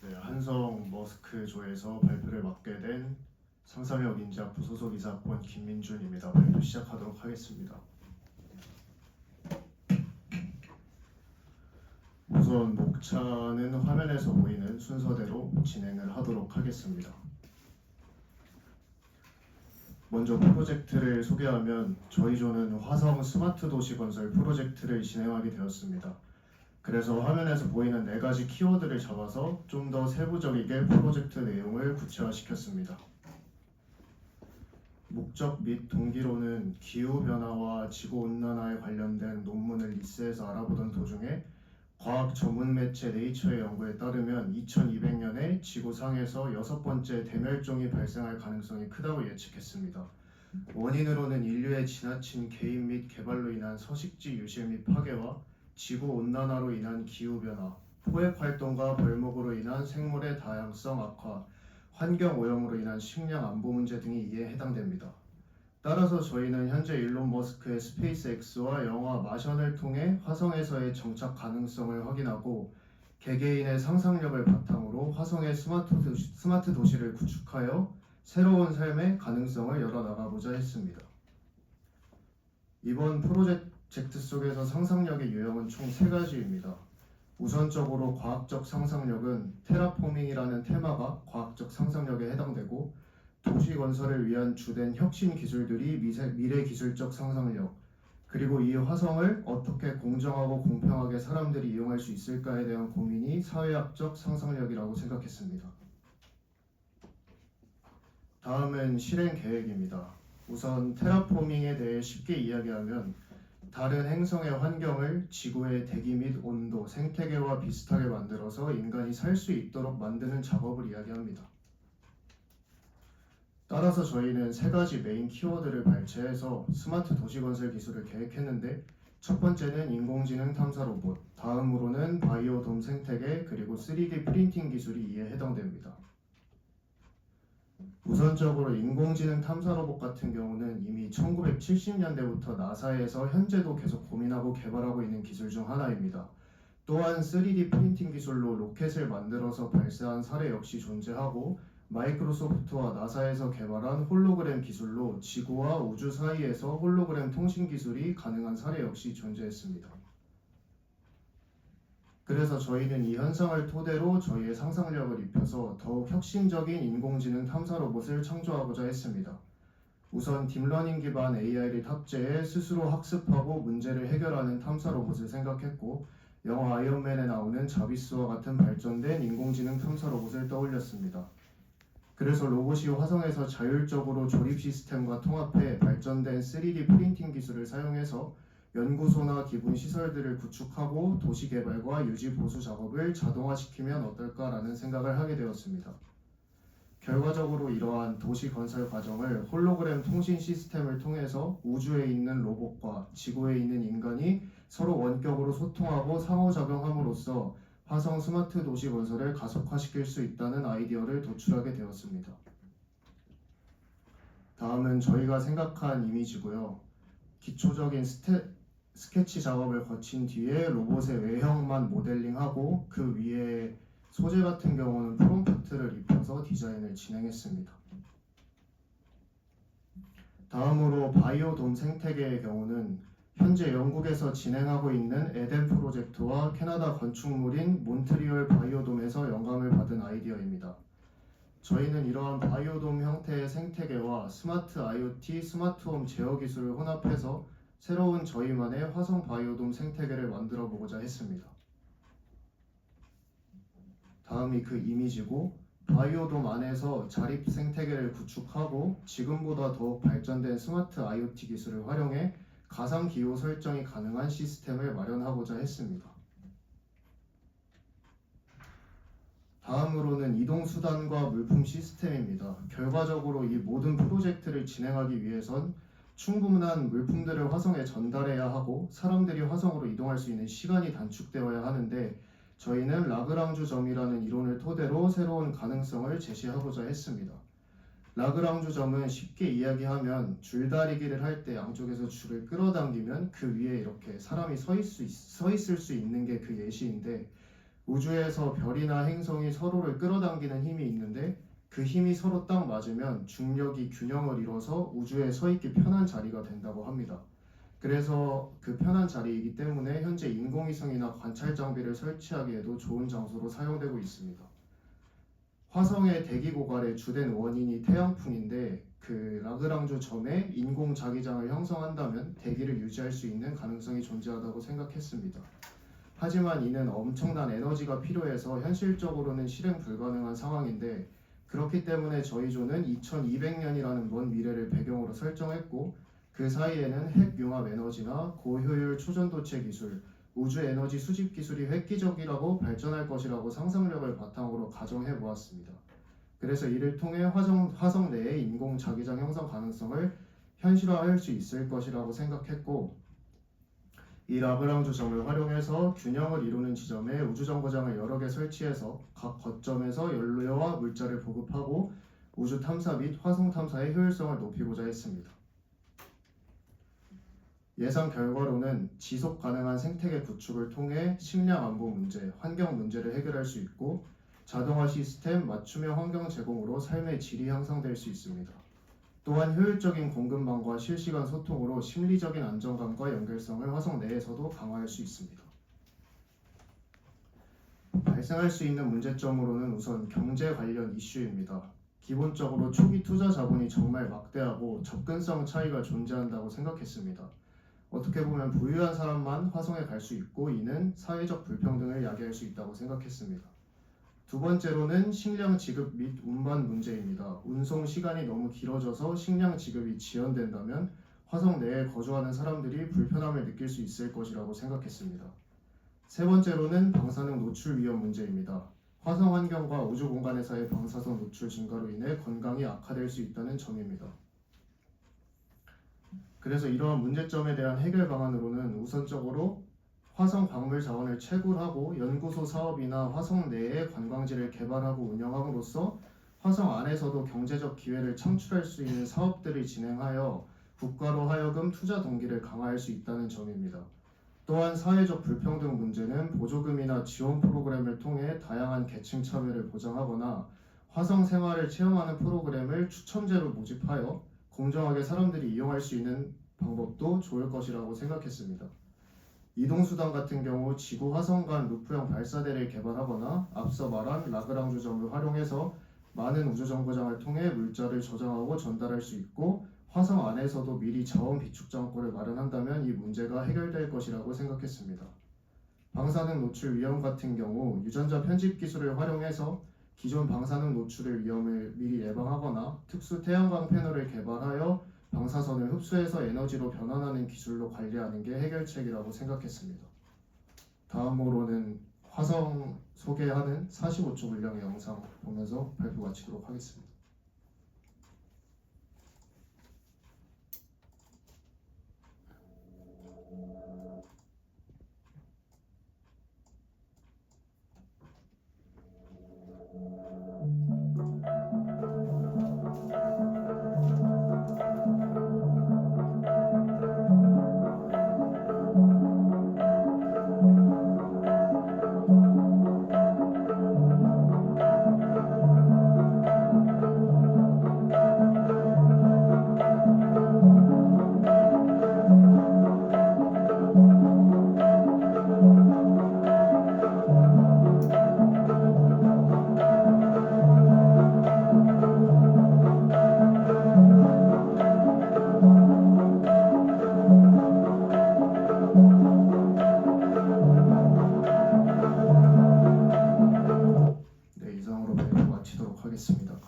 네, 한성 머스크조에서 발표를 맡게 된 상상력 인지학부 소속 이사학번 김민준입니다. 발표 시작하도록 하겠습니다. 우선 목차는 화면에서 보이는 순서대로 진행을 하도록 하겠습니다. 먼저 프로젝트를 소개하면 저희 조는 화성 스마트 도시 건설 프로젝트를 진행하게 되었습니다. 그래서 화면에서 보이는 4가지 키워드를 잡아서 좀 더 세부적이게 프로젝트 내용을 구체화시켰습니다. 목적 및 동기로는 기후변화와 지구온난화에 관련된 논문을 리스에서 알아보던 도중에 과학 전문 매체 네이처의 연구에 따르면 2200년에 지구상에서 6번째 대멸종이 발생할 가능성이 크다고 예측했습니다. 원인으로는 인류의 지나친 개인 및 개발로 인한 서식지 유실 및 파괴와 지구온난화로 인한 기후변화, 포획활동과 벌목으로 인한 생물의 다양성 악화, 환경오염으로 인한 식량 안보 문제 등이 이에 해당됩니다. 따라서 저희는 현재 일론 머스크의 스페이스X와 영화 마션을 통해 화성에서의 정착 가능성을 확인하고 개개인의 상상력을 바탕으로 화성의 스마트 도시를 구축하여 새로운 삶의 가능성을 열어나가고자 했습니다. 이번 프로젝트 속에서 상상력의 유형은 총 3가지입니다. 우선적으로 과학적 상상력은 테라포밍이라는 테마가 과학적 상상력에 해당되고 도시 건설을 위한 주된 혁신 기술들이 미래 기술적 상상력, 그리고 이 화성을 어떻게 공정하고 공평하게 사람들이 이용할 수 있을까에 대한 고민이 사회학적 상상력이라고 생각했습니다. 다음은 실행 계획입니다. 우선 테라포밍에 대해 쉽게 이야기하면 다른 행성의 환경을 지구의 대기 및 온도, 생태계와 비슷하게 만들어서 인간이 살 수 있도록 만드는 작업을 이야기합니다. 따라서 저희는 3가지 메인 키워드를 발췌해서 스마트 도시 건설 기술을 계획했는데, 첫 번째는 인공지능 탐사 로봇, 다음으로는 바이오돔 생태계, 그리고 3D 프린팅 기술이 이에 해당됩니다. 우선적으로 인공지능 탐사 로봇 같은 경우는 이미 1970년대부터 나사에서 현재도 계속 고민하고 개발하고 있는 기술 중 하나입니다. 또한 3D 프린팅 기술로 로켓을 만들어서 발사한 사례 역시 존재하고, 마이크로소프트와 나사에서 개발한 홀로그램 기술로 지구와 우주 사이에서 홀로그램 통신 기술이 가능한 사례 역시 존재했습니다. 그래서 저희는 이 현상을 토대로 저희의 상상력을 입혀서 더욱 혁신적인 인공지능 탐사 로봇을 창조하고자 했습니다. 우선 딥러닝 기반 AI를 탑재해 스스로 학습하고 문제를 해결하는 탐사 로봇을 생각했고, 영화 아이언맨에 나오는 자비스와 같은 발전된 인공지능 탐사 로봇을 떠올렸습니다. 그래서 로봇이 화성에서 자율적으로 조립 시스템과 통합해 발전된 3D 프린팅 기술을 사용해서 연구소나 기본 시설들을 구축하고 도시 개발과 유지 보수 작업을 자동화시키면 어떨까라는 생각을 하게 되었습니다. 결과적으로 이러한 도시 건설 과정을 홀로그램 통신 시스템을 통해서 우주에 있는 로봇과 지구에 있는 인간이 서로 원격으로 소통하고 상호작용함으로써 화성 스마트 도시 건설을 가속화시킬 수 있다는 아이디어를 도출하게 되었습니다. 다음은 저희가 생각한 이미지고요. 기초적인 스케치 작업을 거친 뒤에 로봇의 외형만 모델링하고 그 위에 소재 같은 경우는 프롬프트를 입혀서 디자인을 진행했습니다. 다음으로 바이오돔 생태계의 경우는 현재 영국에서 진행하고 있는 에덴 프로젝트와 캐나다 건축물인 몬트리올 바이오돔에서 영감을 받은 아이디어입니다. 저희는 이러한 바이오돔 형태의 생태계와 스마트 IoT, 스마트홈 제어 기술을 혼합해서 새로운 저희만의 화성 바이오돔 생태계를 만들어 보고자 했습니다. 다음이 그 이미지고, 바이오돔 안에서 자립 생태계를 구축하고 지금보다 더욱 발전된 스마트 IoT 기술을 활용해 가상 기후 설정이 가능한 시스템을 마련하고자 했습니다. 다음으로는 이동수단과 물품 시스템입니다. 결과적으로 이 모든 프로젝트를 진행하기 위해선 충분한 물품들을 화성에 전달해야 하고 사람들이 화성으로 이동할 수 있는 시간이 단축되어야 하는데, 저희는 라그랑주 점이라는 이론을 토대로 새로운 가능성을 제시하고자 했습니다. 라그랑주 점은 쉽게 이야기하면 줄다리기를 할 때 양쪽에서 줄을 끌어당기면 그 위에 이렇게 사람이 서 있을 수 있는 게 그 예시인데, 우주에서 별이나 행성이 서로를 끌어당기는 힘이 있는데 그 힘이 서로 딱 맞으면 중력이 균형을 이뤄서 우주에 서 있기 편한 자리가 된다고 합니다. 그래서 그 편한 자리이기 때문에 현재 인공위성이나 관찰 장비를 설치하기에도 좋은 장소로 사용되고 있습니다. 화성의 대기 고갈의 주된 원인이 태양풍인데 그 라그랑주 점에 인공 자기장을 형성한다면 대기를 유지할 수 있는 가능성이 존재하다고 생각했습니다. 하지만 이는 엄청난 에너지가 필요해서 현실적으로는 실행 불가능한 상황인데 그렇기 때문에 저희 조는 2200년이라는 먼 미래를 배경으로 설정했고 그 사이에는 핵융합 에너지나 고효율 초전도체 기술, 우주 에너지 수집 기술이 획기적이라고 발전할 것이라고 상상력을 바탕으로 가정해 보았습니다. 그래서 이를 통해 화성 내의 인공 자기장 형성 가능성을 현실화할 수 있을 것이라고 생각했고 이 라그랑주 점을 활용해서 균형을 이루는 지점에 우주정거장을 여러 개 설치해서 각 거점에서 연료와 물자를 보급하고 우주 탐사 및 화성 탐사의 효율성을 높이고자 했습니다. 예상 결과로는 지속 가능한 생태계 구축을 통해 식량 안보 문제, 환경 문제를 해결할 수 있고 자동화 시스템, 맞춤형 환경 제공으로 삶의 질이 향상될 수 있습니다. 또한 효율적인 공급망과 실시간 소통으로 심리적인 안정감과 연결성을 화성 내에서도 강화할 수 있습니다. 발생할 수 있는 문제점으로는 우선 경제 관련 이슈입니다. 기본적으로 초기 투자 자본이 정말 막대하고 접근성 차이가 존재한다고 생각했습니다. 어떻게 보면 부유한 사람만 화성에 갈 수 있고 이는 사회적 불평등을 야기할 수 있다고 생각했습니다. 두 번째로는 식량 지급 및 운반 문제입니다. 운송 시간이 너무 길어져서 식량 지급이 지연된다면 화성 내에 거주하는 사람들이 불편함을 느낄 수 있을 것이라고 생각했습니다. 세 번째로는 방사능 노출 위험 문제입니다. 화성 환경과 우주 공간에서의 방사선 노출 증가로 인해 건강이 악화될 수 있다는 점입니다. 그래서 이러한 문제점에 대한 해결 방안으로는 우선적으로 화성 광물 자원을 채굴하고 연구소 사업이나 화성 내에 관광지를 개발하고 운영함으로써 화성 안에서도 경제적 기회를 창출할 수 있는 사업들을 진행하여 국가로 하여금 투자 동기를 강화할 수 있다는 점입니다. 또한 사회적 불평등 문제는 보조금이나 지원 프로그램을 통해 다양한 계층 참여를 보장하거나 화성 생활을 체험하는 프로그램을 추첨제로 모집하여 공정하게 사람들이 이용할 수 있는 방법도 좋을 것이라고 생각했습니다. 이동수단 같은 경우 지구 화성 간 루프형 발사대를 개발하거나 앞서 말한 라그랑주 점을 활용해서 많은 우주정거장을 통해 물자를 저장하고 전달할 수 있고 화성 안에서도 미리 자원 비축 장고를 마련한다면 이 문제가 해결될 것이라고 생각했습니다. 방사능 노출 위험 같은 경우 유전자 편집 기술을 활용해서 기존 방사능 노출의 위험을 미리 예방하거나 특수 태양광 패널을 개발하여 방사선을 흡수해서 에너지로 변환하는 기술로 관리하는 게 해결책이라고 생각했습니다. 다음으로는 화성 소개하는 45초 분량의 영상 보면서 발표 마치도록 하겠습니다. 이상으로 발표 마치도록 하겠습니다.